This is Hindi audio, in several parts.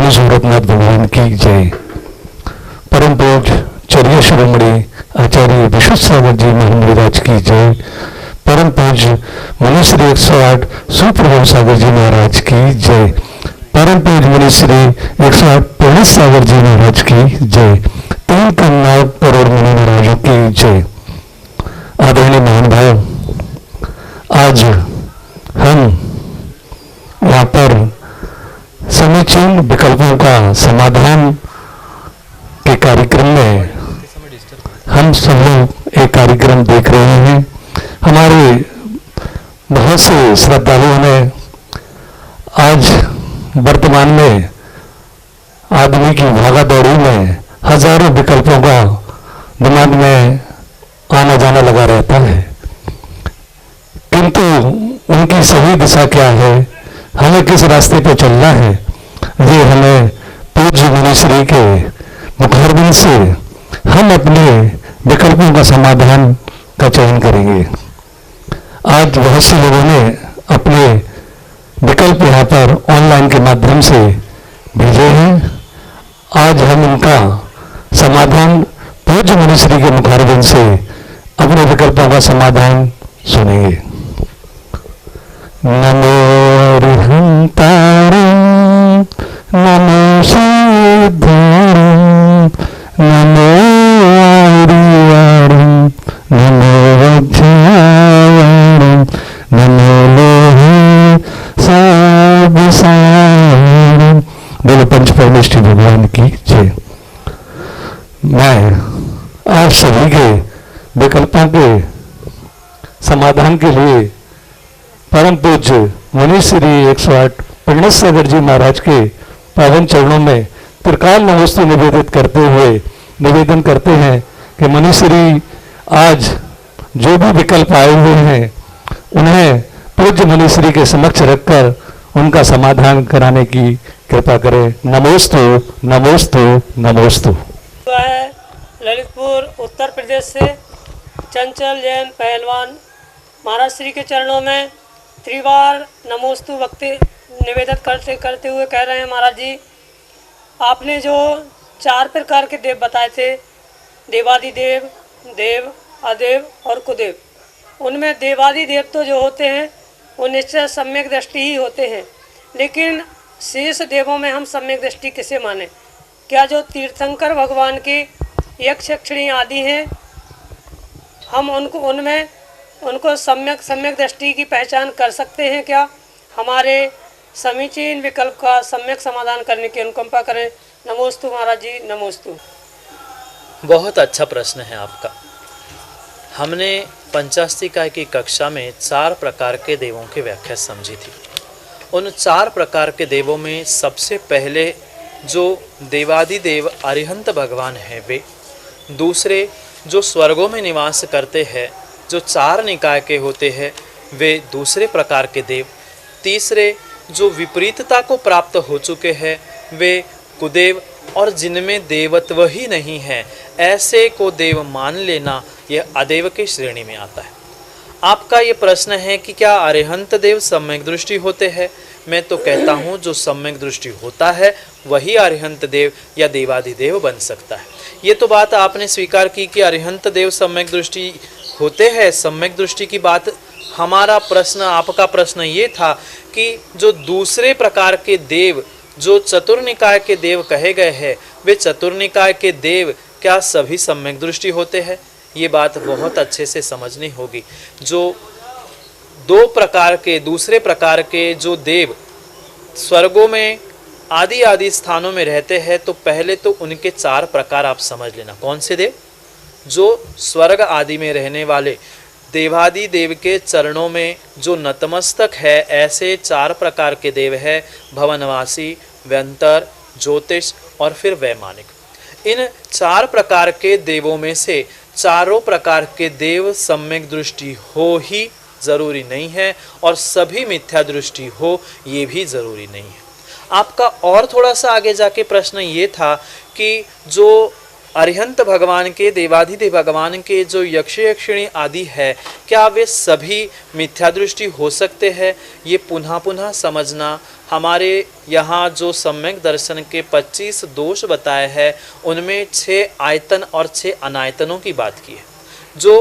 बोले सूरतनाथ भगवान की जय। परम पूज्य चर्या शिरोमणि आचार्य विश्व सागर जी महाराज की जय। परम पूज्य मुनिश्री 108 सुप्रभु सागर जी महाराज की जय। परम पूज्य मुनिश्री 108 प्रणीत सागर जी महाराज की जय। 3 करोड़ करोड़ मुनि महाराजों की जय। आदरणीय महान भाव, आज हम यहाँ पर समीचीन विकल्पों का समाधान के कार्यक्रम में हम सब लोग एक कार्यक्रम देख रहे हैं। हमारे बहुत से श्रद्धालुओं ने आज वर्तमान में आदमी की भागादौड़ी में हजारों विकल्पों का दिमाग में आना जाना लगा रहता है, किंतु उनकी सही दिशा क्या है, हमें किस रास्ते पर चलना है, ये हमें पूज्य मुनिश्री के मुखारबिंद से हम अपने विकल्पों का समाधान का चयन करेंगे। आज बहुत से लोगों ने अपने विकल्प यहाँ पर ऑनलाइन के माध्यम से भेजे हैं। आज हम इनका समाधान पूज्य मुनिश्री के मुखारबिंद से अपने विकल्पों का समाधान सुनेंगे। नमो अरिहंतारं, नमो सिद्धारं, नमो आर्यारं, नमो अध्यायारं, नमो लोहे सावसारं। बोलो पंच परमेष्ठी भगवान की जय। मैं आप सभी के विकल्पों के समाधान के लिए परम पूज्य मुनिश्री 108 प्रणीत सागर जी महाराज के पावन चरणों में त्रिकाल नमोस्तु निवेदन करते हैं कि मुनिश्री आज जो भी विकल्प आए हुए हैं उन्हें पूज्य मुनिश्री के समक्ष रखकर उनका समाधान कराने की कृपा करें। नमोस्तु नमोस्तु नमोस्तु। ललितपुर उत्तर प्रदेश से चंचल जैन पहलवान महाराज श्री के चरणों में त्रिवार नमोस्तु भक्ति निवेदन करते हुए कह रहे हैं, महाराज जी आपने जो 4 प्रकार के देव बताए थे, देवादिदेव, देव, अदेव और कुदेव, उनमें देवादिदेव तो जो होते हैं वो निश्चय सम्यक दृष्टि ही होते हैं, लेकिन शेष देवों में हम सम्यक दृष्टि किसे माने? क्या जो तीर्थंकर भगवान के यक्ष यक्षिणी आदि हैं, हम उनको सम्यक दृष्टि की पहचान कर सकते हैं क्या? हमारे समीचीन विकल्प का सम्यक समाधान करने की अनुकंपा करें। नमोस्तु महाराज जी, नमोस्तु। बहुत अच्छा प्रश्न है आपका। हमने पंचास्तिका की कक्षा में 4 प्रकार के देवों की व्याख्या समझी थी। उन 4 प्रकार के देवों में सबसे पहले जो देवादिदेव अरिहंत भगवान हैं वे, दूसरे जो स्वर्गों में निवास करते हैं जो 4 निकाय के होते हैं वे दूसरे प्रकार के देव, तीसरे जो विपरीतता को प्राप्त हो चुके हैं वे कुदेव, और जिनमें देवत्व ही नहीं है ऐसे को देव मान लेना यह अदेव की श्रेणी में आता है। आपका ये प्रश्न है कि क्या अरिहंत देव सम्यक दृष्टि होते हैं? मैं तो कहता हूँ जो सम्यक दृष्टि होता है वही अरिहंत देव या देवादिदेव बन सकता है। ये तो बात आपने स्वीकार की कि अरिहंत देव सम्यक दृष्टि होते हैं। सम्यक दृष्टि की बात हमारा प्रश्न, आपका प्रश्न ये था कि जो दूसरे प्रकार के देव, जो चतुर्निकाय के देव कहे गए हैं, वे चतुर्निकाय के देव क्या सभी सम्यक दृष्टि होते हैं? ये बात बहुत अच्छे से समझनी होगी। जो 2 प्रकार के, दूसरे प्रकार के जो देव स्वर्गों में आदि स्थानों में रहते हैं, तो पहले तो उनके 4 प्रकार आप समझ लेना। कौन से देव? जो स्वर्ग आदि में रहने वाले देवादि देव के चरणों में जो नतमस्तक है, ऐसे 4 प्रकार के देव है, भवनवासी, व्यंतर, ज्योतिष और फिर वैमानिक। इन 4 प्रकार के देवों में से चारों प्रकार के देव सम्यक दृष्टि हो ही जरूरी नहीं है, और सभी मिथ्या दृष्टि हो ये भी जरूरी नहीं है। आपका और थोड़ा सा आगे जाके प्रश्न ये था कि जो अरिहंत भगवान के, देवाधिदेव भगवान के जो यक्ष यक्षिणी आदि है, क्या वे सभी मिथ्या दृष्टि हो सकते हैं? ये पुनः पुनः समझना हमारे यहाँ जो सम्यक दर्शन के 25 दोष बताए हैं उनमें 6 आयतन और 6 अनायतनों की बात की है। जो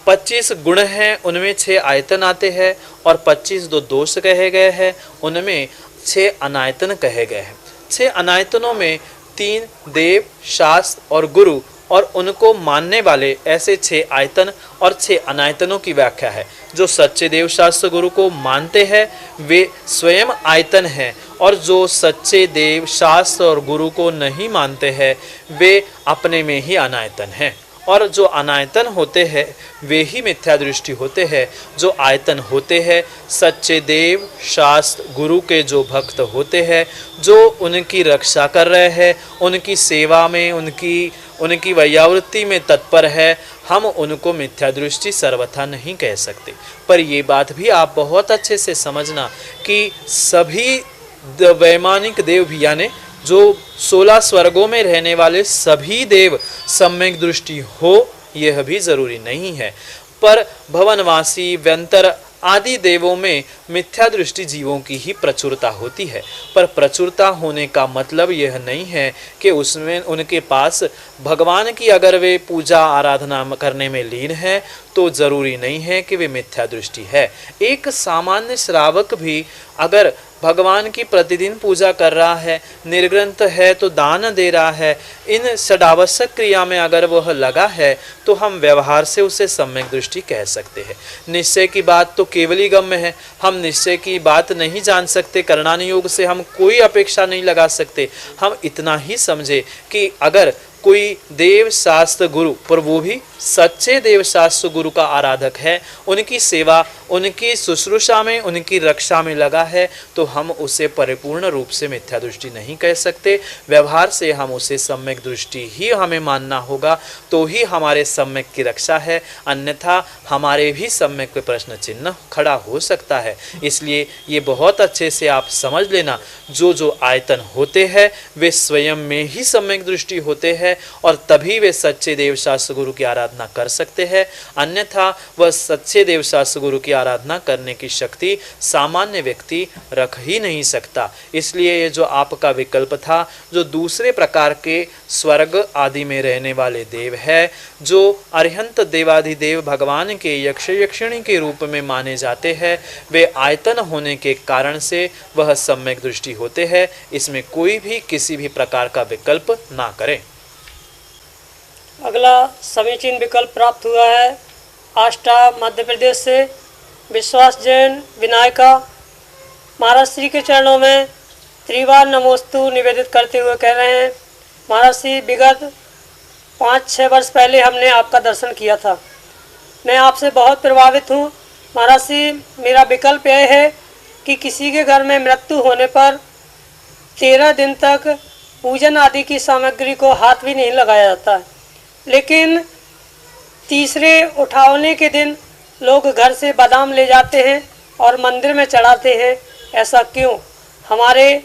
25 गुण हैं उनमें 6 आयतन आते हैं और 25 जो दोष कहे गए हैं उनमें 6 अनायतन कहे गए हैं। 6 अनायतनों में 3 देव, शास्त्र और गुरु और उनको मानने वाले, ऐसे 6 आयतन और 6 अनायतनों की व्याख्या है। जो सच्चे देव शास्त्र गुरु को मानते हैं वे स्वयं आयतन हैं और जो सच्चे देव शास्त्र और गुरु को नहीं मानते हैं वे अपने में ही अनायतन हैं। और जो अनायतन होते हैं वे ही मिथ्या दृष्टि होते हैं। जो आयतन होते हैं सच्चे देव शास्त्र गुरु के जो भक्त होते हैं, जो उनकी रक्षा कर रहे हैं, उनकी सेवा में, उनकी वैयावृत्ति में तत्पर है, हम उनको मिथ्या दृष्टि सर्वथा नहीं कह सकते। पर ये बात भी आप बहुत अच्छे से समझना कि सभी वैमानिक देव भी यानी जो 16 स्वर्गों में रहने वाले सभी देव सम्यक दृष्टि हो यह भी जरूरी नहीं है। पर भवनवासी, व्यंतर आदि देवों में मिथ्या दृष्टि जीवों की ही प्रचुरता होती है। पर प्रचुरता होने का मतलब यह नहीं है कि उसमें उनके पास भगवान की अगर वे पूजा आराधना करने में लीन है तो जरूरी नहीं है कि वे मिथ्या दृष्टि है। एक सामान्य श्रावक भी अगर भगवान की प्रतिदिन पूजा कर रहा है, निर्ग्रंथ है तो दान दे रहा है, इन षडावश्यक क्रिया में अगर वह लगा है तो हम व्यवहार से उसे सम्यक दृष्टि कह सकते हैं। निश्चय की बात तो केवली गम्य है, हम निश्चय की बात नहीं जान सकते, करणानि योग से हम कोई अपेक्षा नहीं लगा सकते। हम इतना ही समझे कि अगर कोई देव शास्त्र गुरु, पर वो भी सच्चे देव शास्त्र गुरु का आराधक है, उनकी सेवा, उनकी शुश्रूषा में, उनकी रक्षा में लगा है, तो हम उसे परिपूर्ण रूप से मिथ्या दृष्टि नहीं कह सकते। व्यवहार से हम उसे सम्यक दृष्टि ही हमें मानना होगा, तो ही हमारे सम्यक की रक्षा है, अन्यथा हमारे भी सम्यक पे प्रश्न चिन्ह खड़ा हो सकता है। इसलिए ये बहुत अच्छे से आप समझ लेना, जो आयतन होते हैं वे स्वयं में ही सम्यक दृष्टि होते हैं और तभी वे सच्चे देव शास्त्र गुरु की आराधना कर सकते हैं, अन्यथा वह सच्चे देव शास्त्र गुरु की आराधना करने की शक्ति सामान्य व्यक्ति रख ही नहीं सकता। इसलिए ये जो आपका विकल्प था, जो दूसरे प्रकार के स्वर्ग आदि में रहने वाले देव है, जो अरिहंत देवाधिदेव भगवान के यक्ष यक्षिणी के रूप में माने जाते हैं, वे आयतन होने के कारण से वह सम्यक दृष्टि होते हैं। इसमें कोई भी किसी भी प्रकार का विकल्प ना करे। अगला समीचीन विकल्प प्राप्त हुआ है आष्टा मध्य प्रदेश से विश्वास जैन विनायका। महाराज श्री के चरणों में त्रिवार नमोस्तु निवेदित करते हुए कह रहे हैं, महाराज श्री विगत 5-6 वर्ष पहले हमने आपका दर्शन किया था। मैं आपसे बहुत प्रभावित हूँ। महाराज श्री, मेरा विकल्प यह है कि किसी के घर में मृत्यु होने पर 13 दिन तक पूजन आदि की सामग्री को हाथ भी नहीं लगाया जाता है, लेकिन तीसरे उठावने के दिन लोग घर से बादाम ले जाते हैं और मंदिर में चढ़ाते हैं। ऐसा क्यों? हमारे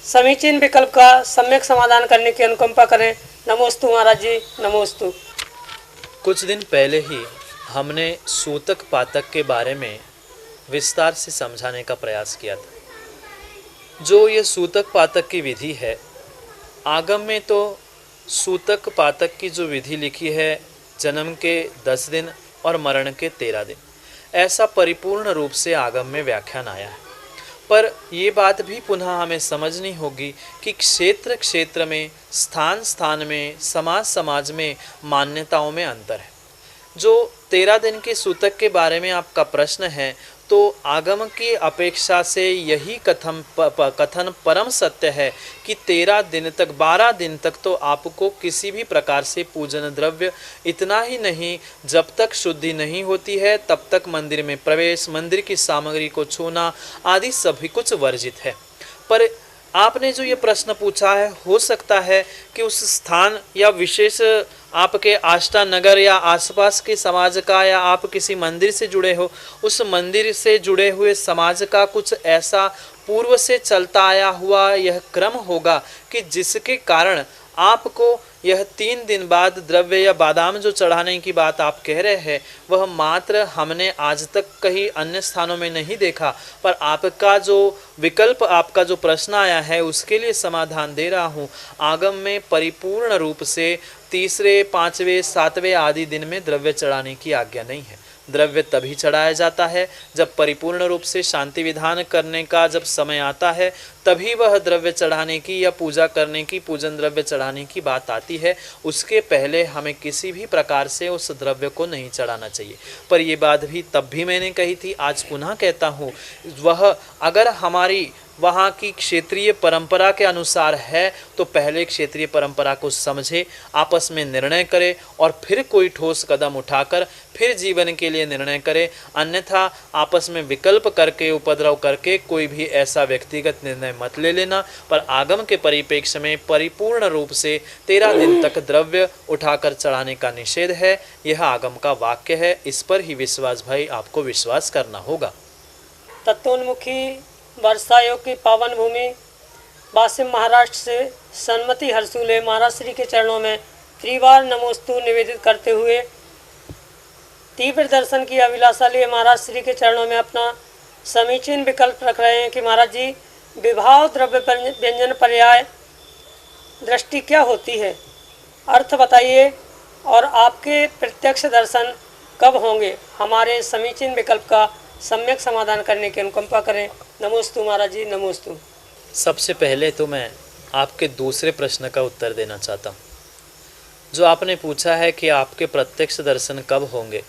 समीचीन विकल्प का सम्यक समाधान करने की अनुकंपा करें। नमोस्तु महाराज जी, नमोस्तु। कुछ दिन पहले ही हमने सूतक पातक के बारे में विस्तार से समझाने का प्रयास किया था। जो ये सूतक पातक की विधि है, आगम में तो सूतक पातक की जो विधि लिखी है, जन्म के 10 दिन और मरण के 13 दिन, ऐसा परिपूर्ण रूप से आगम में व्याख्यान आया है। पर ये बात भी पुनः हमें समझनी होगी कि क्षेत्र क्षेत्र में, स्थान स्थान में, समाज समाज में मान्यताओं में अंतर है। जो 13 दिन के सूतक के बारे में आपका प्रश्न है, तो आगम की अपेक्षा से यही कथन परम सत्य है कि 13 दिन तक, 12 दिन तक तो आपको किसी भी प्रकार से पूजन द्रव्य, इतना ही नहीं, जब तक शुद्धि नहीं होती है तब तक मंदिर में प्रवेश, मंदिर की सामग्री को छूना आदि सभी कुछ वर्जित है। पर आपने जो ये प्रश्न पूछा है, हो सकता है कि उस स्थान या विशेष आपके आष्टा नगर या आसपास के समाज का, या आप किसी मंदिर से जुड़े हो, उस मंदिर से जुड़े हुए समाज का कुछ ऐसा पूर्व से चलता आया हुआ यह क्रम होगा कि जिसके कारण आपको यह 3 दिन बाद द्रव्य या बादाम जो चढ़ाने की बात आप कह रहे हैं वह मात्र हमने आज तक कहीं अन्य स्थानों में नहीं देखा, पर आपका जो विकल्प, आपका जो प्रश्न आया है उसके लिए समाधान दे रहा हूँ। आगम में परिपूर्ण रूप से तीसरे, 5वें, 7वें आदि दिन में द्रव्य चढ़ाने की आज्ञा नहीं है। द्रव्य तभी चढ़ाया जाता है जब परिपूर्ण रूप से शांति विधान करने का जब समय आता है, तभी वह द्रव्य चढ़ाने की या पूजा करने की, पूजन द्रव्य चढ़ाने की बात आती है। उसके पहले हमें किसी भी प्रकार से उस द्रव्य को नहीं चढ़ाना चाहिए। पर ये बात भी तब भी मैंने कही थी, आज पुनः कहता हूँ, वह अगर हमारी वहाँ की क्षेत्रीय परंपरा के अनुसार है तो पहले क्षेत्रीय परंपरा को समझे, आपस में निर्णय करे और फिर कोई ठोस कदम उठाकर फिर जीवन के लिए निर्णय करे। अन्यथा आपस में विकल्प करके, उपद्रव करके कोई भी ऐसा व्यक्तिगत निर्णय मत ले लेना। पर आगम के परिप्रेक्ष्य में परिपूर्ण रूप से 13 दिन तक द्रव्य उठाकर चढ़ाने का निषेध है। यह आगम का वाक्य है, इस पर ही विश्वास भाई आपको विश्वास करना होगा। तत्वोन्मुखी वर्षा योग की पावन भूमि वासिम महाराष्ट्र से सन्मति हर्षुले महाराज श्री के चरणों में त्रिवार नमोस्तु निवेदित करते हुए तीव्र दर्शन की अभिलाषा लिए महाराज श्री के चरणों में अपना समीचीन विकल्प रख रहे हैं कि महाराज जी, विभाव द्रव्य व्यंजन पर्याय दृष्टि क्या होती है, अर्थ बताइए और आपके प्रत्यक्ष दर्शन कब होंगे। हमारे समीचीन विकल्प का सम्यक समाधान करने की अनुकंपा करें। नमोस्तु महाराज जी, नमोस्तु। सबसे पहले तो मैं आपके दूसरे प्रश्न का उत्तर देना चाहता हूँ, जो आपने पूछा है कि आपके प्रत्यक्ष दर्शन कब होंगे।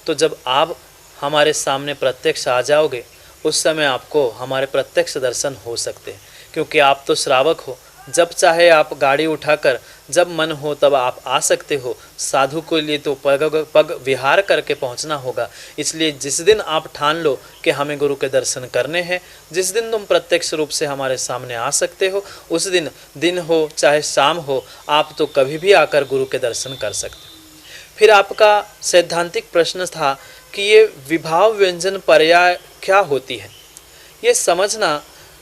तो जब आप हमारे सामने प्रत्यक्ष आ जाओगे उस समय आपको हमारे प्रत्यक्ष दर्शन हो सकते हैं, क्योंकि आप तो श्रावक हो। जब चाहे आप गाड़ी उठाकर जब मन हो तब आप आ सकते हो। साधु के लिए तो पग विहार करके पहुंचना होगा। इसलिए जिस दिन आप ठान लो कि हमें गुरु के दर्शन करने हैं, जिस दिन तुम प्रत्यक्ष रूप से हमारे सामने आ सकते हो, उस दिन दिन हो चाहे शाम हो, आप तो कभी भी आकर गुरु के दर्शन कर सकते हो। फिर आपका सैद्धांतिक प्रश्न था कि ये विभाव व्यंजन पर्याय क्या होती है। ये समझना,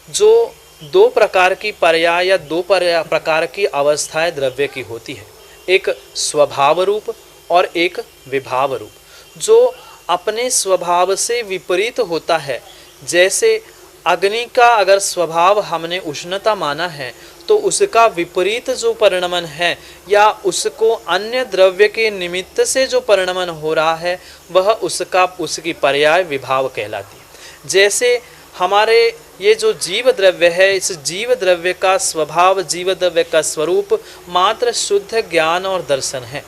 जो 2 प्रकार की पर्याय या 2 प्रकार की अवस्थाएं द्रव्य की होती है, एक स्वभाव रूप और एक विभाव रूप। जो अपने स्वभाव से विपरीत होता है, जैसे अग्नि का अगर स्वभाव हमने उष्णता माना है तो उसका विपरीत जो परिणमन है या उसको अन्य द्रव्य के निमित्त से जो परिणमन हो रहा है वह उसकी पर्याय विभाव कहलाती है। जैसे हमारे ये जो जीव द्रव्य है, इस जीव द्रव्य का स्वभाव, जीव द्रव्य का स्वरूप मात्र शुद्ध ज्ञान और दर्शन है।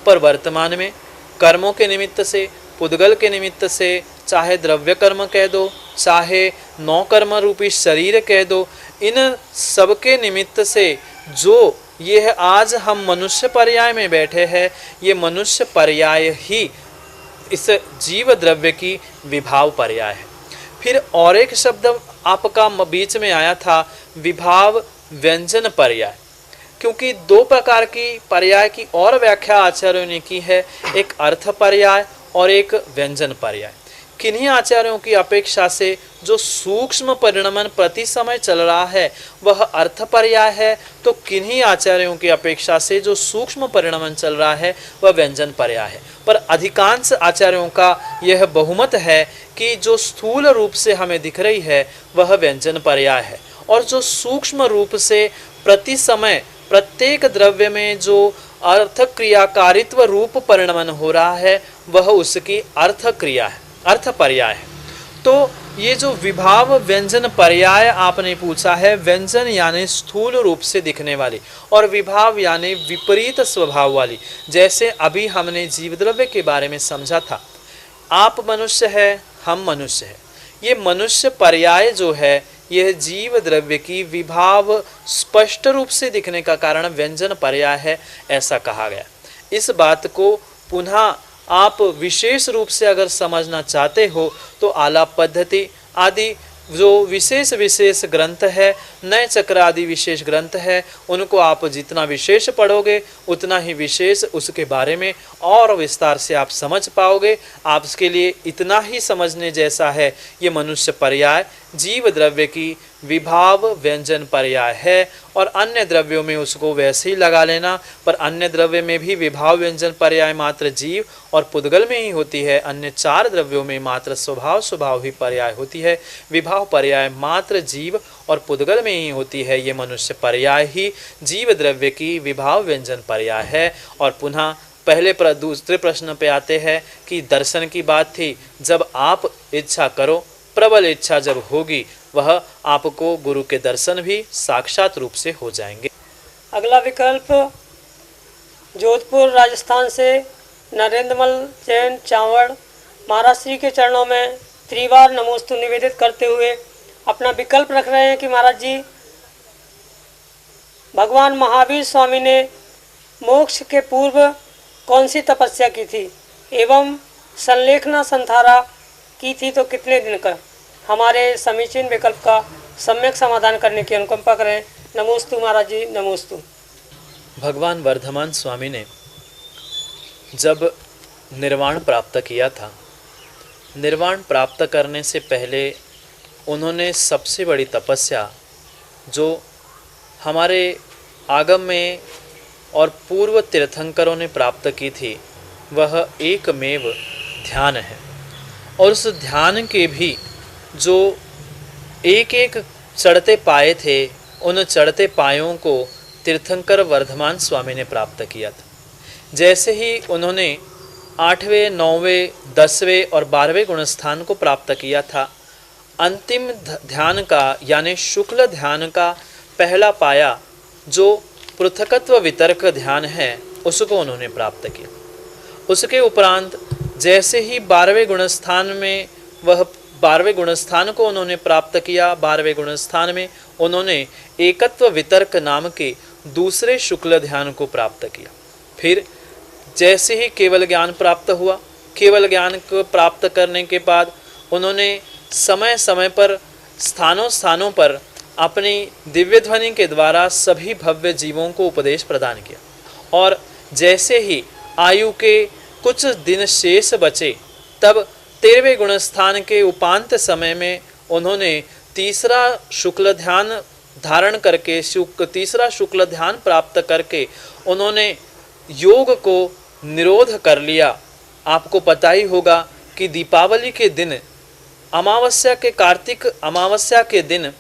पर वर्तमान में कर्मों के निमित्त से, पुद्गल के निमित्त से, चाहे द्रव्य कर्म कह दो, चाहे 9 कर्म रूपी शरीर कह दो, इन सब के निमित्त से जो ये आज हम मनुष्य पर्याय में बैठे हैं, ये मनुष्य पर्याय ही इस जीव द्रव्य की विभाव पर्याय है। फिर और एक शब्द आपका बीच में आया था, विभाव व्यंजन पर्याय। क्योंकि 2 प्रकार की पर्याय की और व्याख्या आचार्यों ने की है, एक अर्थ पर्याय और एक व्यंजन पर्याय। किन्हीं आचार्यों की अपेक्षा से जो सूक्ष्म परिणमन प्रति समय चल रहा है वह अर्थ पर्याय है, तो किन्हीं आचार्यों की अपेक्षा से जो सूक्ष्म परिणमन चल रहा है वह व्यंजन पर्याय है। पर अधिकांश आचार्यों का यह बहुमत है कि जो स्थूल रूप से हमें दिख रही है वह व्यंजन पर्याय है, और जो सूक्ष्म रूप से प्रति समय प्रत्येक द्रव्य में जो अर्थ क्रियाकारित्व रूप परिणमन हो रहा है वह उसकी अर्थ क्रिया है, अर्थ पर्याय है। तो ये जो विभाव व्यंजन पर्याय आपने पूछा है, व्यंजन यानी स्थूल रूप से दिखने वाली और विभाव यानी विपरीत स्वभाव वाली। जैसे अभी हमने जीव द्रव्य के बारे में समझा था, आप मनुष्य है, हम मनुष्य है। ये मनुष्य पर्याय जो है यह जीव द्रव्य की विभाव स्पष्ट रूप से दिखने का कारण व्यंजन पर्याय है, ऐसा कहा गया। इस बात को पुनः आप विशेष रूप से अगर समझना चाहते हो तो आलाप पद्धति आदि जो विशेष ग्रंथ है नए चक्र आदि विशेष ग्रंथ है, उनको आप जितना विशेष पढ़ोगे उतना ही विशेष उसके बारे में और विस्तार से आप समझ पाओगे। आपके लिए इतना ही समझने जैसा है, ये मनुष्य पर्याय जीव द्रव्य की विभाव व्यंजन पर्याय है, और अन्य द्रव्यों में उसको वैसे ही लगा लेना। पर अन्य द्रव्य में भी विभाव व्यंजन पर्याय मात्र जीव और पुद्गल में ही होती है। अन्य 4 द्रव्यों में मात्र स्वभाव ही पर्याय होती है। विभाव पर्याय मात्र जीव और पुद्गल में ही होती है। ये मनुष्य पर्याय ही जीव द्रव्य की विभाव व्यंजन पर्याय है। और पुनः पहले दूसरे प्रश्न पे आते हैं कि दर्शन की बात थी। जब आप इच्छा करो, प्रबल इच्छा जब होगी, वह आपको गुरु के दर्शन भी साक्षात रूप से हो जाएंगे। अगला विकल्प जोधपुर राजस्थान से नरेंद्रमल जैन चावड़ महाराज श्री के चरणों में त्रिवार नमोस्तु निवेदित करते हुए अपना विकल्प रख रहे हैं कि महाराज जी, भगवान महावीर स्वामी ने मोक्ष के पूर्व कौन सी तपस्या की थी एवं संलेखना संथारा की थी तो कितने दिन का? हमारे समीचीन विकल्प का सम्यक समाधान करने की अनुकंपा करें। नमोस्तु महाराज जी, नमोस्तु। भगवान वर्धमान स्वामी ने जब निर्वाण प्राप्त किया था, निर्वाण प्राप्त करने से पहले उन्होंने सबसे बड़ी तपस्या जो हमारे आगम में और पूर्व तीर्थंकरों ने प्राप्त की थी, वह एकमेव ध्यान है। और उस ध्यान के भी जो एक एक चढ़ते पाए थे, उन चढ़ते पायों को तीर्थंकर वर्धमान स्वामी ने प्राप्त किया था। जैसे ही उन्होंने 8वें, 9वें, 10वें और 12वें गुणस्थान को प्राप्त किया था, अंतिम ध्यान का यानी शुक्ल ध्यान का पहला पाया जो पृथकत्व वितर्क ध्यान है, उसको उन्होंने प्राप्त किया। उसके उपरांत जैसे ही 12वें गुणस्थान में वह 12वें गुणस्थान को उन्होंने प्राप्त किया, 12वें गुणस्थान में उन्होंने एकत्व वितर्क नाम के दूसरे शुक्ल ध्यान को प्राप्त किया। फिर जैसे ही केवल ज्ञान प्राप्त हुआ, केवल ज्ञान को प्राप्त करने के बाद उन्होंने समय समय पर स्थानों स्थानों पर अपनी दिव्य ध्वनि के द्वारा सभी भव्य जीवों को उपदेश प्रदान किया। और जैसे ही आयु के कुछ दिन शेष बचे, तब 13वें गुणस्थान के उपांत समय में उन्होंने तीसरा शुक्ल ध्यान धारण करके तीसरा शुक्ल ध्यान प्राप्त करके उन्होंने योग को निरोध कर लिया। आपको पता ही होगा कि दीपावली के दिन अमावस्या के कार्तिक अमावस्या के दिन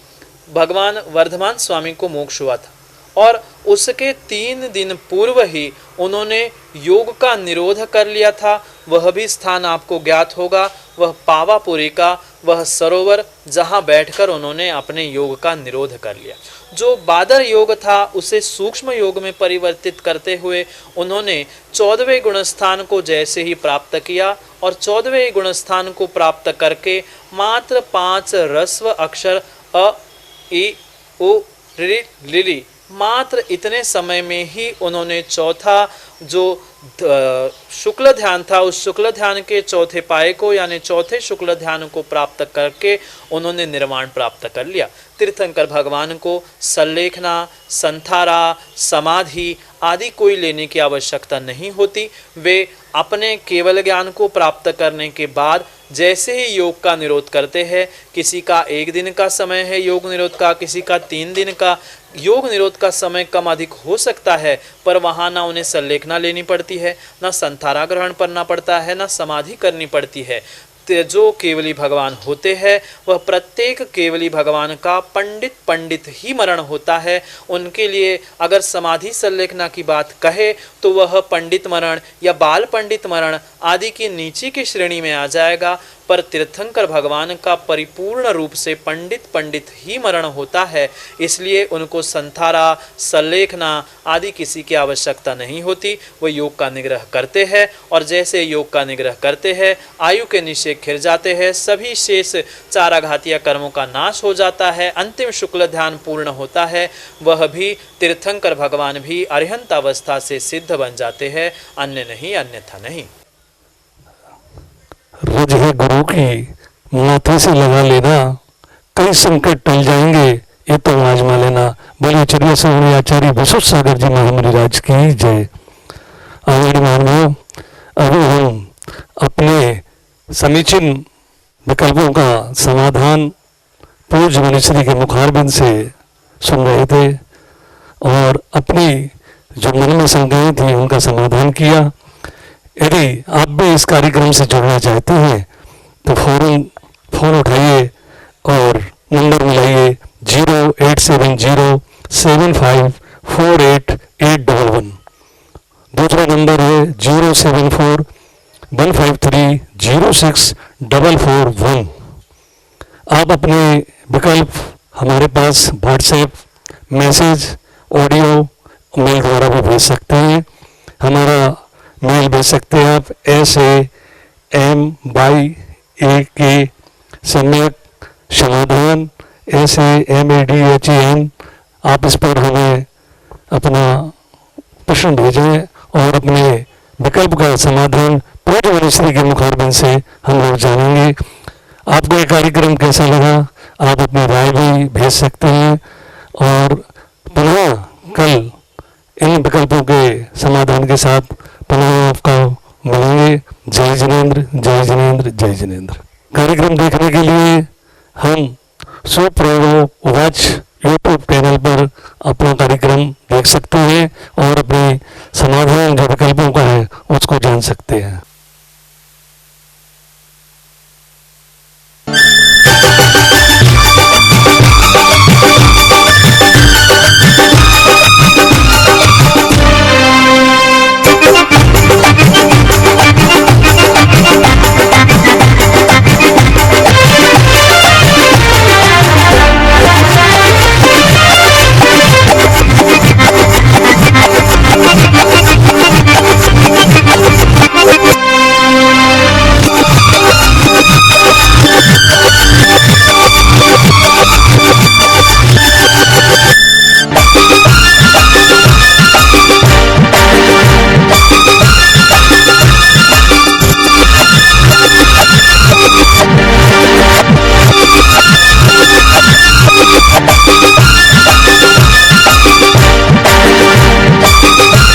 भगवान वर्धमान स्वामी को मोक्ष हुआ था, और उसके 3 दिन पूर्व ही उन्होंने योग का निरोध कर लिया था। वह भी स्थान आपको ज्ञात होगा, वह पावापुरी का वह सरोवर जहाँ बैठकर उन्होंने अपने योग का निरोध कर लिया। जो बादर योग था उसे सूक्ष्म योग में परिवर्तित करते हुए उन्होंने 14वें गुणस्थान को जैसे ही प्राप्त किया, और 14वें गुणस्थान को प्राप्त करके मात्र 5 ह्रस्व अक्षर अ, इ, उ, ऋ, लिली मात्र इतने समय में ही उन्होंने चौथा जो शुक्ल ध्यान था, उस शुक्ल ध्यान के चौथे पाए को यानी चौथे शुक्ल ध्यान को प्राप्त करके उन्होंने निर्वाण प्राप्त कर लिया। तीर्थंकर भगवान को संलेखना, संथारा, समाधि आदि कोई लेने की आवश्यकता नहीं होती। वे अपने केवल ज्ञान को प्राप्त करने के बाद जैसे ही योग का निरोध करते हैं, किसी का 1 दिन का समय है योग निरोध का, किसी का 3 दिन का, योग निरोध का समय कम अधिक हो सकता है, पर वहाँ ना उन्हें संलेखना लेनी पड़ती है, ना संथारा ग्रहण करना पड़ता है, ना समाधि करनी पड़ती है। जो केवली भगवान होते हैं वह प्रत्येक केवली भगवान का पंडित ही मरण होता है। उनके लिए अगर समाधि संलेखना की बात कहे तो वह पंडित मरण या बाल पंडित मरण आदि की नीचे की श्रेणी में आ जाएगा, पर तीर्थंकर भगवान का परिपूर्ण रूप से पंडित ही मरण होता है। इसलिए उनको संथारा, संलेखना आदि किसी की आवश्यकता नहीं होती। वो योग का निग्रह करते हैं, और जैसे योग का निग्रह करते हैं आयु के निषेध खिर जाते हैं, सभी शेष 4 आघातीय कर्मों का नाश हो जाता है, अंतिम शुक्ल ध्यान पूर्ण होता है। वह भी तीर्थंकर भगवान भी अरिहंत अवस्था से सिद्ध बन जाते हैं, अन्य नहीं, अन्यथा नहीं। रोज ही गुरु की माथे से लगा लेना, कई संकट टल जाएंगे, ये तो आजमा लेना। बोलिए चलिए श्रोमणी आचार्य विश्व सागर जी महामंडराज की जय। आदरणीय महानुभाव, अब हम अपने समीचीन विकल्पों का समाधान पूज्य मनीश्री के मुखारबिंद से सुन रहे थे और अपनी जो मन में शंकाएं थी उनका समाधान किया। यदि आप भी इस कार्यक्रम से जुड़ना चाहते हैं तो फौरन फोन उठाइए और नंबर मिलाइए 0807075488811। दूसरा नंबर है 07415306441। आप अपने विकल्प हमारे पास व्हाट्सएप मैसेज ऑडियो मेल द्वारा भी भेज सकते हैं। हमारा मेल भेज सकते हैं आप SAMYAK सम्यक समाधान SAMADHEN। आप इस पर हमें अपना प्रश्न भेजें और अपने विकल्प का समाधान पूज्य मनीश्री के मुखारबिंद से हम लोग जानेंगे। आपको ये कार्यक्रम कैसा लगा आप अपनी राय भी भेज सकते हैं और पुनः कल इन विकल्पों के समाधान के साथ पुनः आपका मिलेंगे। जय जिनेंद्र, जय जिनेंद्र, जय जिनेंद्र। कार्यक्रम देखने के लिए हम सुप्रो वॉच यूट्यूब चैनल पर अपना कार्यक्रम देख सकते हैं और अपने समाधान